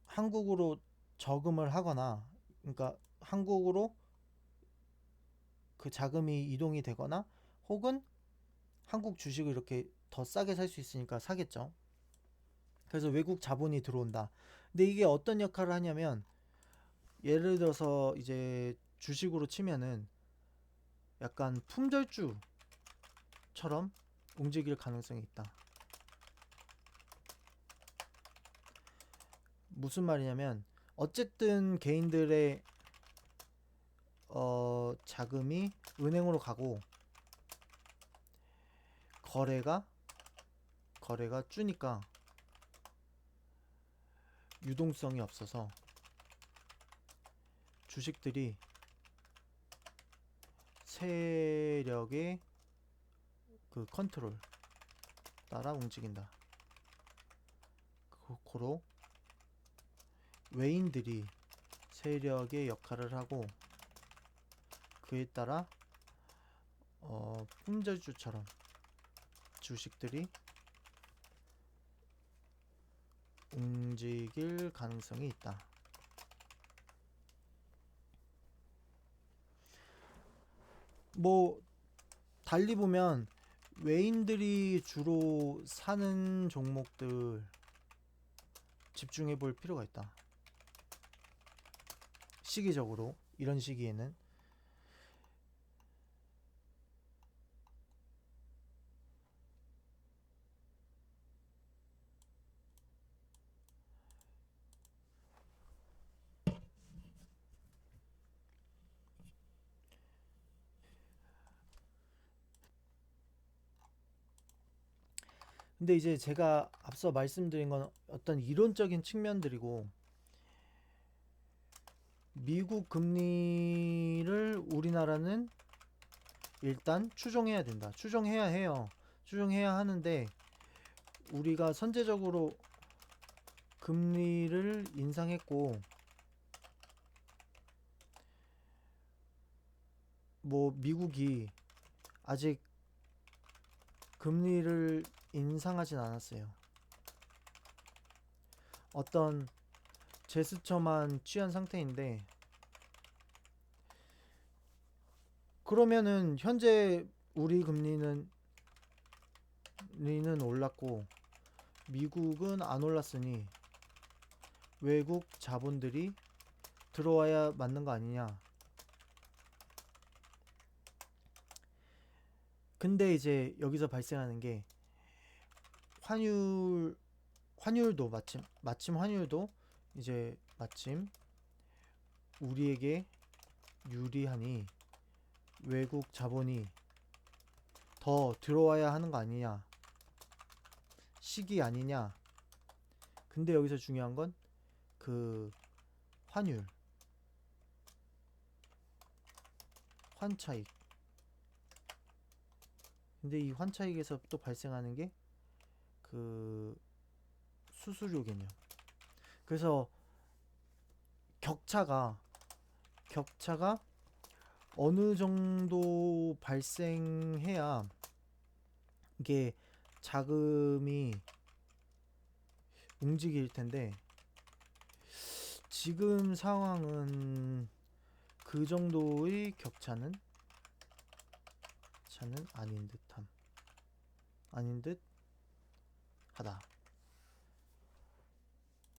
한국으로 저금을 하거나 그러니까 한국으로 그 자금이 이동이 되거나 혹은 한국 주식을 이렇게 더 싸게 살 수 있으니까 사겠죠. 그래서 외국 자본이 들어온다. 근데 이게 어떤 역할을 하냐면 예를 들어서 이제 주식으로 치면은 약간 품절주처럼 움직일 가능성이 있다. 무슨 말이냐면 어쨌든 개인들의 자금이 은행으로 가고 거래가 주니까 유동성이 없어서 주식들이 세력의 그 컨트롤 따라 움직인다. 고로 외인들이 세력의 역할을 하고 그에 따라 풍자주처럼 주식들이 움직일 가능성이 있다. 뭐 달리 보면 외인들이 주로 사는 종목들 집중해 볼 필요가 있다. 시기적으로 이런 시기에는. 근데 이제 제가 앞서 말씀드린 건 어떤 이론적인 측면들이고, 미국 금리를 우리나라는 일단 추종해야 된다. 추종해야 해요. 추종해야 하는데 우리가 선제적으로 금리를 인상했고, 뭐 미국이 아직 금리를 인상하진 않았어요. 어떤 제스처만 취한 상태인데, 그러면은 현재 우리 금리는 올랐고 미국은 안 올랐으니 외국 자본들이 들어와야 맞는 거 아니냐. 근데 이제 여기서 발생하는 게 환율도 마침 환율도 이제 마침 우리에게 유리하니 외국 자본이 더 들어와야 하는 거 아니냐, 시기 아니냐. 근데 여기서 중요한 건 그 환차익. 근데 이 환차익에서 또 발생하는 게 그 수수료 개념. 그래서 격차가 어느 정도 발생해야 이게 자금이 움직일 텐데, 지금 상황은 그 정도의 격차는 아닌 듯 하다.